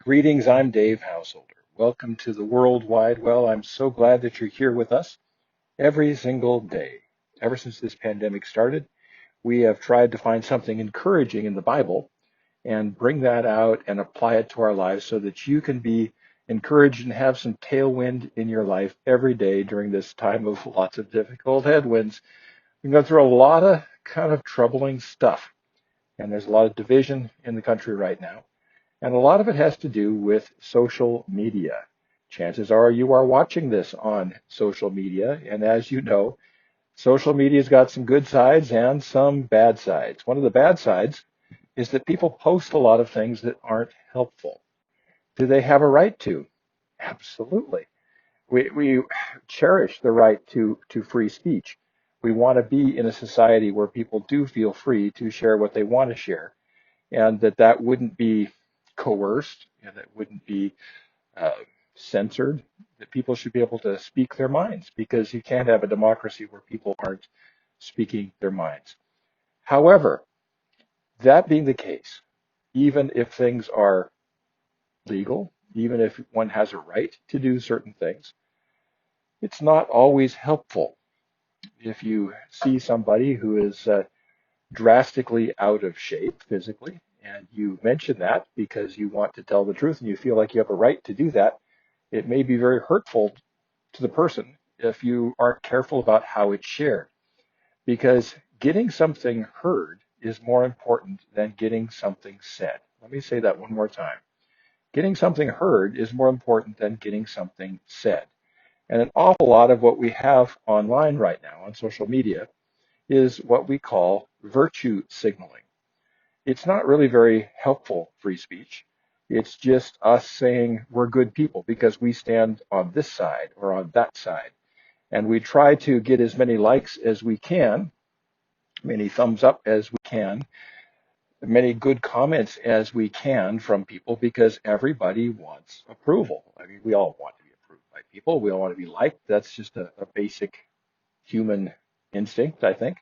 Greetings, I'm Dave Householder. Welcome to the World Wide Well. I'm so glad that you're here with us every single day. Ever since this pandemic started, we have tried to find something encouraging in the Bible and bring that out and apply it to our lives so that you can be encouraged and have some tailwind in your life every day during this time of lots of difficult headwinds. We've gone through a lot of kind of troubling stuff, and there's a lot of division in the country right now. And a lot of it has to do with social media. Chances are you are watching this on social media. And as you know, social media's got some good sides and some bad sides. One of the bad sides is that people post a lot of things that aren't helpful. Do they have a right to? Absolutely. We cherish the right to free speech. We want to be in a society where people do feel free to share what they want to share, and that wouldn't be coerced, and that wouldn't be uh, censored, that people should be able to speak their minds, because you can't have a democracy where people aren't speaking their minds. However, that being the case, even if things are legal, even if one has a right to do certain things, it's not always helpful. If you see somebody who is drastically out of shape physically, and you mention that because you want to tell the truth and you feel like you have a right to do that, it may be very hurtful to the person if you aren't careful about how it's shared. Because getting something heard is more important than getting something said. Let me say that one more time. Getting something heard is more important than getting something said. And an awful lot of what we have online right now on social media is what we call virtue signaling. It's not really very helpful free speech. It's just us saying we're good people because we stand on this side or on that side. And we try to get as many likes as we can, many thumbs up as we can, many good comments as we can from people, because everybody wants approval. I mean, we all want to be approved by people. We all want to be liked. That's just a basic human instinct, I think.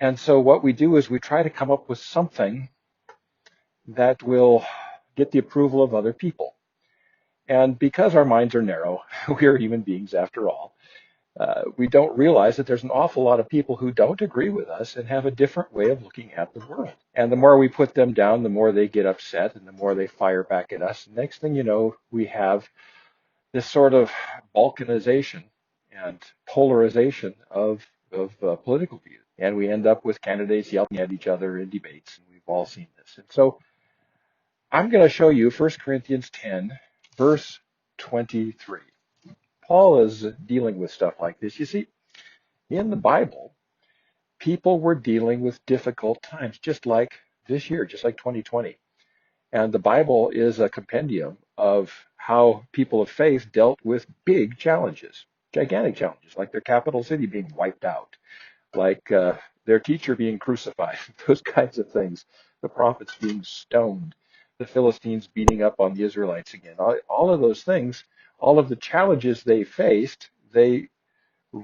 And so what we do is we try to come up with something that will get the approval of other people. And because our minds are narrow, we are human beings after all, we don't realize that there's an awful lot of people who don't agree with us and have a different way of looking at the world. And the more we put them down, the more they get upset and the more they fire back at us. Next thing you know, we have this sort of balkanization and polarization of political views. And we end up with candidates yelling at each other in debates. And we've all seen this. And so I'm going to show you 1 Corinthians 10, verse 23. Paul is dealing with stuff like this. You see, in the Bible, people were dealing with difficult times, just like this year, just like 2020. And the Bible is a compendium of how people of faith dealt with big challenges, gigantic challenges, like their capital city being wiped out, like their teacher being crucified, those kinds of things, the prophets being stoned, the Philistines beating up on the Israelites again. All of those things, all of the challenges they faced, they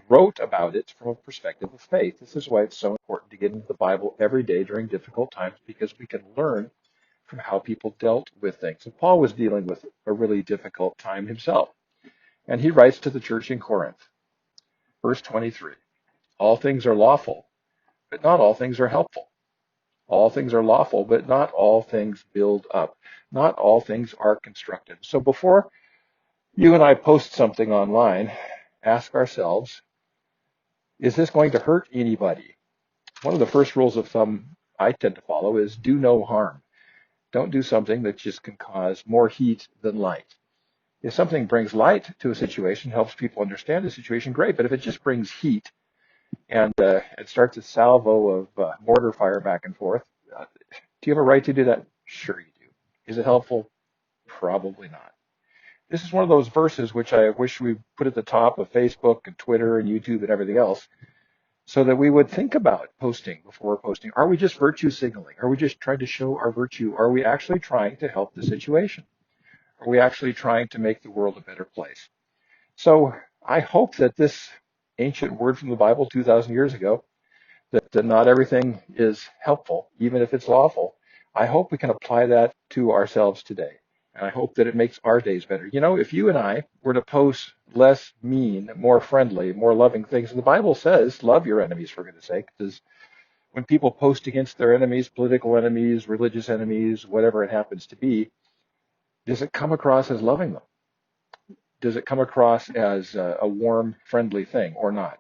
wrote about it from a perspective of faith. This is why it's so important to get into the Bible every day during difficult times, because we can learn from how people dealt with things. And Paul was dealing with a really difficult time himself. And he writes to the church in Corinth, verse 23, all things are lawful, but not all things are helpful. All things are lawful, but not all things build up. Not all things are constructive. So before you and I post something online, ask ourselves, is this going to hurt anybody? One of the first rules of thumb I tend to follow is do no harm. Don't do something that just can cause more heat than light. If something brings light to a situation, helps people understand the situation, great. But if it just brings heat and it starts a salvo of mortar fire back and forth, do you have a right to do that? Sure you do. Is it helpful? Probably not. This is one of those verses which I wish we put at the top of Facebook and Twitter and YouTube and everything else, so that we would think about posting before posting. Are we just virtue signaling? Are we just trying to show our virtue? Are we actually trying to help the situation? Are we actually trying to make the world a better place? So I hope that this ancient word from the Bible 2,000 years ago, that not everything is helpful, even if it's lawful, I hope we can apply that to ourselves today. And I hope that it makes our days better. You know, if you and I were to post less mean, more friendly, more loving things, and the Bible says, love your enemies for goodness sake. Does when people post against their enemies, political enemies, religious enemies, whatever it happens to be, does it come across as loving them? Does it come across as a warm, friendly thing or not?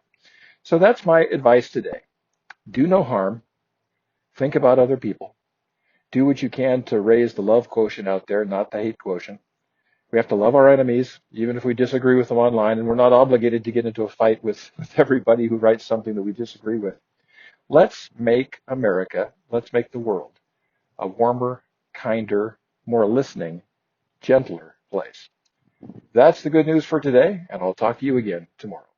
So that's my advice today. Do no harm. Think about other people. Do what you can to raise the love quotient out there, not the hate quotient. We have to love our enemies, even if we disagree with them online, and we're not obligated to get into a fight with everybody who writes something that we disagree with. Let's make America, let's make the world a warmer, kinder, more listening, gentler place. That's the good news for today, and I'll talk to you again tomorrow.